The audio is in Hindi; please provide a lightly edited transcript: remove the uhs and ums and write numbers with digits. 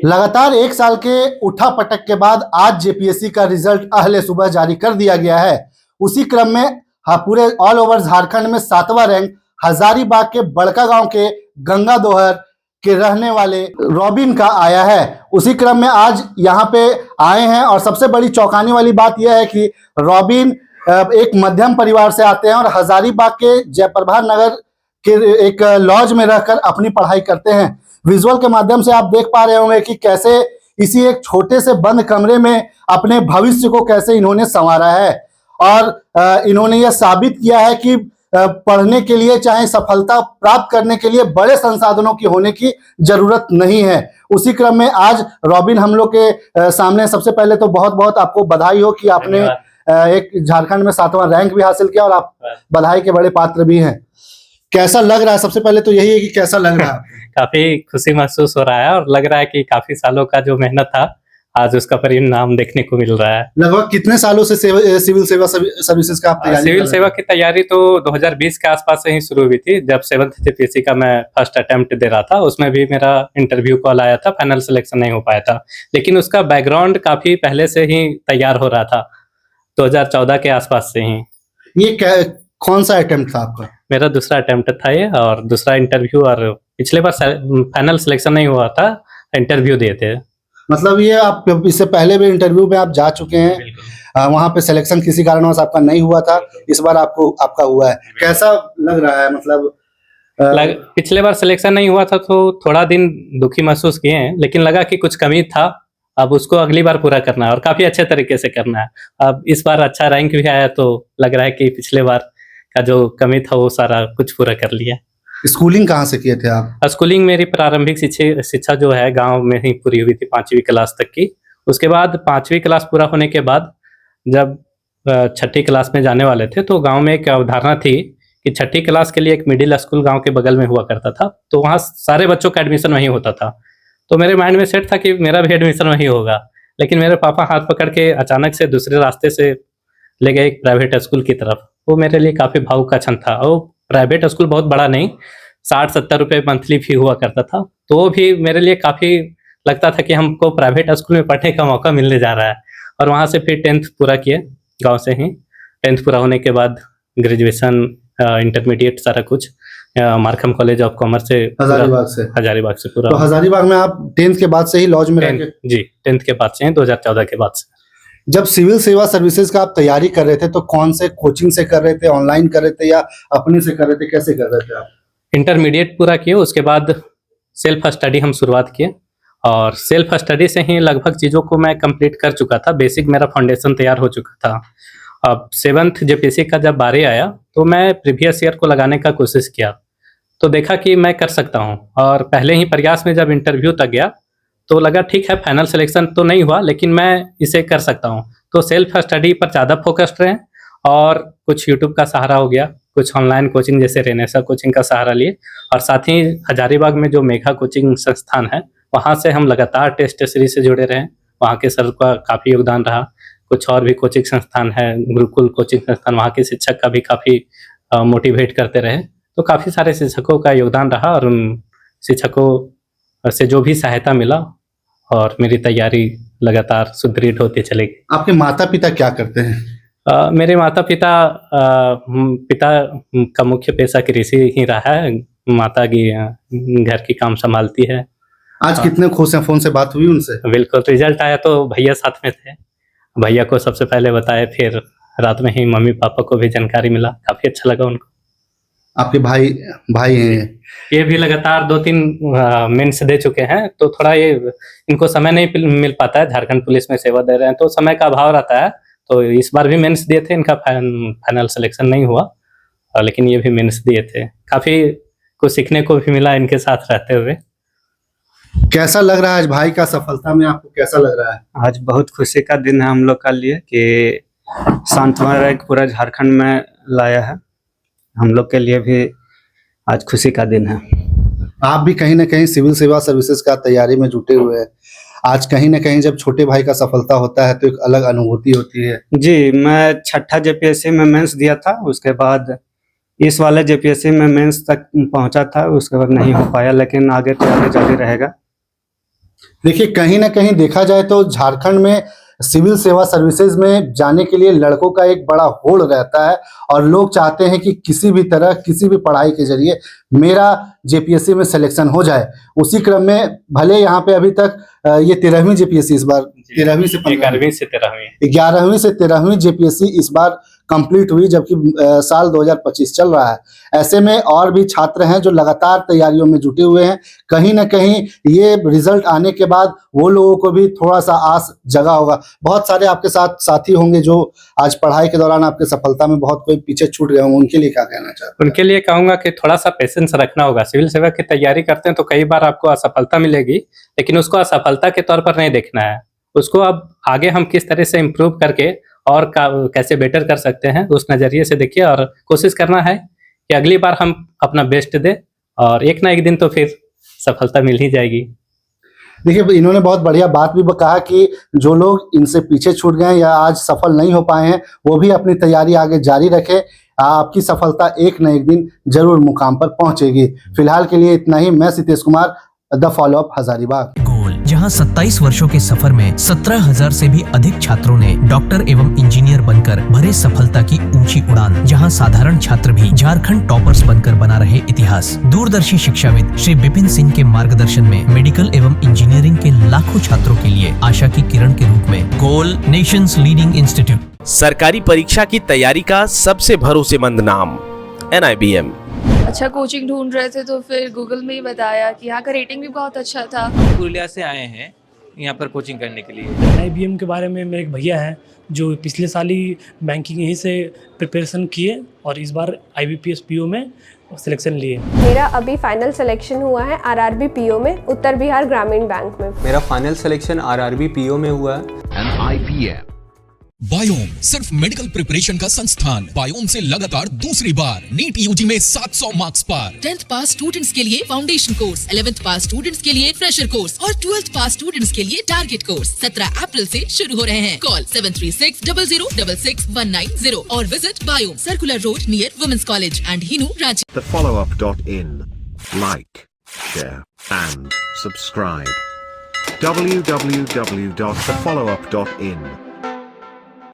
लगातार एक साल के उठा पटक के बाद आज जेपीएससी का रिजल्ट अहले सुबह जारी कर दिया गया है। उसी क्रम में पूरे ऑल ओवर झारखंड में 7वां रैंक हजारीबाग के बड़का गांव के गंगा दोहर के रहने वाले रॉबिन का आया है। उसी क्रम में आज यहाँ पे आए हैं और सबसे बड़ी चौंकाने वाली बात यह है कि रॉबिन एक मध्यम परिवार से आते हैं और हजारीबाग के जयप्रभा नगर के एक लॉज में रहकर अपनी पढ़ाई करते हैं। विजुअल के माध्यम से आप देख पा रहे होंगे कि कैसे इसी एक छोटे से बंद कमरे में अपने भविष्य को कैसे इन्होंने संवारा है और इन्होंने यह साबित किया है कि पढ़ने के लिए चाहे सफलता प्राप्त करने के लिए बड़े संसाधनों की होने की जरूरत नहीं है। उसी क्रम में आज रॉबिन हम लोग के सामने, सबसे पहले तो बहुत बहुत आपको बधाई हो कि आपने एक झारखंड में 7वां रैंक भी हासिल किया और आप बधाई के बड़े पात्र भी हैं। कैसा लग रहा है? सबसे पहले तो यही है कि कैसा लग रहा है? काफी खुशी महसूस हो रहा है और लग रहा है कि काफी सालों का जो मेहनत था आज उसका परिणाम देखने को मिल रहा है। लगभग कितने सालों से सिविल सेवा सर्विसेज का आप तैयारी? सिविल सेवा की तैयारी तो 2020 के आसपास से ही शुरू हुई थी, जब 7th जेपीएससी का मैं फर्स्ट अटेम्प्ट दे रहा था। उसमें भी मेरा इंटरव्यू कॉल आया था, फाइनल सिलेक्शन नहीं हो पाया था, लेकिन उसका बैकग्राउंड काफी पहले से ही तैयार हो रहा था, 2014 के आसपास से ही। ये कौन सा अटेम्प्ट था आपका? मेरा दूसरा अटेम्प्ट था ये, और दूसरा इंटरव्यू, और पिछले बार फाइनल सिलेक्शन नहीं हुआ था, इंटरव्यू दिए थे। मतलब ये आप इससे पहले भी इंटरव्यू में आप जा चुके हैं, वहां पे सिलेक्शन किसी कारणवश आपका नहीं हुआ था, इस बार आपका हुआ है। कैसा लग रहा है? मतलब पिछले बार सिलेक्शन नहीं हुआ था तो थोड़ा दिन दुखी महसूस किए हैं, लेकिन लगा कि कुछ कमी था, अब उसको अगली बार पूरा करना है और काफी अच्छे तरीके से करना है। अब इस बार अच्छा रैंक भी आया तो लग रहा है कि पिछले बार का जो कमी था वो सारा कुछ पूरा कर लिया। स्कूलिंग कहाँ से किए थे आप? स्कूलिंग मेरी प्रारंभिक शिक्षा जो है गांव में ही पूरी हुई थी, 5वीं क्लास तक की। उसके बाद 5वीं क्लास पूरा होने के बाद जब 6ठी क्लास में जाने वाले थे तो गांव में एक अवधारणा थी कि 6ठी क्लास के लिए एक मिडिल स्कूल गांव के बगल में हुआ करता था, तो वहाँ सारे बच्चों का एडमिशन वहीं होता था। तो मेरे माइंड में सेट था कि मेरा भी एडमिशन वहीं होगा, लेकिन मेरे पापा हाथ पकड़ के अचानक से दूसरे रास्ते से ले गए एक प्राइवेट स्कूल की तरफ। वो मेरे लिए काफ़ी भावुक का क्षण था। और प्राइवेट स्कूल बहुत बड़ा नहीं, 60-70 रुपये मंथली फी हुआ करता था, तो वो भी मेरे लिए काफ़ी लगता था कि हमको प्राइवेट स्कूल में पढ़ने का मौका मिलने जा रहा है। और वहाँ से फिर 10th पूरा किए गांव से ही। 10th पूरा होने के बाद ग्रेजुएशन, इंटरमीडिएट सारा कुछ मार्कम कॉलेज ऑफ कॉमर्स से हजारीबाग से पूरा। तो हजारीबाग में आप 10th के बाद से ही लॉज में रहे? जी, 10th के बाद से, 2014 के बाद से। जब सिविल सेवा सर्विसेज का आप तैयारी कर रहे थे तो कौन से कोचिंग से कर रहे थे, ऑनलाइन कर रहे थे या अपने से कर रहे थे, कैसे कर रहे थे आप? इंटरमीडिएट पूरा किए, उसके बाद सेल्फ स्टडी हम शुरुआत किए और सेल्फ स्टडी से ही लगभग चीज़ों को मैं कंप्लीट कर चुका था। बेसिक मेरा फाउंडेशन तैयार हो चुका था। अब 7th जेपीएससी का जब बारी आया तो मैं प्रीवियस ईयर को लगाने का कोशिश किया, तो देखा कि मैं कर सकता हूँ। और पहले ही प्रयास में जब इंटरव्यू तक गया तो लगा ठीक है, फाइनल सिलेक्शन तो नहीं हुआ लेकिन मैं इसे कर सकता हूँ। तो सेल्फ स्टडी पर ज़्यादा फोकस्ड रहे और कुछ यूट्यूब का सहारा हो गया, कुछ ऑनलाइन कोचिंग जैसे रेनेसा कोचिंग का सहारा लिए, और साथ ही हजारीबाग में जो मेघा कोचिंग संस्थान है वहाँ से हम लगातार टेस्ट सीरीज से जुड़े रहे। वहाँ के सर का काफ़ी योगदान रहा। कुछ और भी कोचिंग संस्थान है, गुरुकुल कोचिंग संस्थान, वहाँ के शिक्षक का भी काफ़ी मोटिवेट करते रहे। तो काफ़ी सारे शिक्षकों का योगदान रहा और उन शिक्षकों से जो भी सहायता मिला और मेरी तैयारी लगातार सुदृढ़ होती चलेगी। आपके माता पिता क्या करते हैं? मेरे माता पिता का मुख्य पेशा कृषि ही रहा है। माता की घर की काम संभालती है। आज कितने खुश हैं? फोन से बात हुई उनसे? बिल्कुल, रिजल्ट आया तो भैया साथ में थे, भैया को सबसे पहले बताया, फिर रात में ही मम्मी पापा को भी जानकारी मिला, काफ़ी अच्छा लगा उनको। आपके भाई हैं? ये भी लगातार 2-3 मेंस दे चुके हैं, तो थोड़ा ये इनको समय नहीं मिल पाता है, झारखंड पुलिस में सेवा दे रहे हैं तो समय का अभाव रहता है। तो इस बार भी मेंस दिए थे, इनका फाइनल सिलेक्शन नहीं हुआ, लेकिन ये भी मेंस दिए थे। काफ़ी कुछ सीखने को भी मिला इनके साथ रहते हुए। कैसा लग रहा है आज भाई का सफलता में? आपको कैसा लग रहा है? आज बहुत खुशी का दिन है हम लोग का लिए कि 7वां रैंक पूरा झारखंड में लाया है। हम लोग के लिए भी आज खुशी का दिन है। आप भी कहीं ना कहीं सिविल सेवा सर्विसेज का तैयारी में जुटे हुए हैं। आज कहीं ना कहीं जब छोटे भाई का सफलता होता है तो एक अलग अनुभूति होती है। जी, मैं 6ठा जेपीएससी में मेंस दिया था, उसके बाद इस वाले जेपीएससी में मेंस तक पहुंचा था, उसके बाद नहीं हो पाया, लेकिन आगे तैयारी जारी रहेगा। देखिए, कहीं ना कहीं देखा जाए तो झारखंड में सिविल सेवा सर्विसेज में जाने के लिए लड़कों का एक बड़ा होड़ रहता है और लोग चाहते हैं कि किसी भी तरह किसी भी पढ़ाई के जरिए मेरा जेपीएससी में सिलेक्शन हो जाए। उसी क्रम में भले यहाँ पे अभी तक ये 13वीं जेपीएससी इस बार 13वीं से 11वीं से 13वीं 11वीं से 13वीं जेपीएससी इस बार कंप्लीट हुई, जबकि साल 2025 चल रहा है। ऐसे में और भी छात्र हैं जो लगातार तैयारियों में जुटे हुए हैं। कहीं ना कहीं ये रिजल्ट आने के बाद वो लोगों को भी थोड़ा सा आस जगा होगा। बहुत सारे आपके साथ साथी होंगे जो आज पढ़ाई के दौरान आपके सफलता में बहुत कोई पीछे छूट गए होंगे, उनके लिए क्या कहना चाहते हैं? उनके लिए कहूंगा कि थोड़ा सा पेशेंस रखना होगा। सिविल सेवा की तैयारी करते हैं तो कई बार आपको असफलता मिलेगी, लेकिन उसको असफलता के तौर पर नहीं देखना है। उसको अब आगे हम किस तरह से इम्प्रूव करके और कैसे बेटर कर सकते हैं उस नज़रिए से देखिए, और कोशिश करना है कि अगली बार हम अपना बेस्ट दें और एक ना एक दिन तो फिर सफलता मिल ही जाएगी। देखिए, इन्होंने बहुत बढ़िया बात भी कहा कि जो लोग इनसे पीछे छूट गए या आज सफल नहीं हो पाए हैं वो भी अपनी तैयारी आगे जारी रखें। आपकी सफलता एक न एक दिन जरूर मुकाम पर पहुंचेगी। फिलहाल के लिए इतना ही। मैं सितेश कुमार, द फॉलोअप, हजारीबाग। गोल, जहां 27 वर्षों के सफर में 17,000 से भी अधिक छात्रों ने डॉक्टर एवं इंजीनियर बनकर भरे सफलता की ऊंची उड़ान, जहां साधारण छात्र भी झारखंड टॉपर्स बनकर बना रहे इतिहास। दूरदर्शी शिक्षाविद श्री विपिन सिंह के मार्गदर्शन में मेडिकल एवं इंजीनियरिंग के लाखों छात्रों के लिए आशा की किरण के रूप में गोल, नेशंस लीडिंग इंस्टीट्यूट। सरकारी परीक्षा की तैयारी का सबसे भरोसेमंद नाम NIBM। अच्छा कोचिंग ढूंढ रहे थे तो फिर गूगल में ही बताया कि यहाँ का रेटिंग भी बहुत अच्छा था। पुरुलिया से आए हैं यहाँ पर कोचिंग करने के लिए। IBM के बारे में मेरे एक भैया हैं जो पिछले साल ही बैंकिंग यहीं से प्रिपरेशन किए और इस बार IBPS PO में सिलेक्शन लिए। मेरा अभी फाइनल सिलेक्शन हुआ है RRB PO में, उत्तर बिहार ग्रामीण बैंक में। मेरा फाइनल सिलेक्शन RRB PO में हुआ है। बायोम सिर्फ मेडिकल प्रिपरेशन का संस्थान। बायोम से लगातार दूसरी बार नीट यूजी में 700 मार्क्स पार। 10th पास स्टूडेंट्स के लिए फाउंडेशन कोर्स, 11th पास स्टूडेंट्स के लिए फ्रेशर कोर्स और 12th पास स्टूडेंट्स के लिए टारगेट कोर्स 17 अप्रैल से शुरू हो रहे हैं। कॉल 7360066190 और visit Biome, circular road near women's college and Hinoo, Ranchi. thefollowup.in. Like, share and subscribe. www.thefollowup.in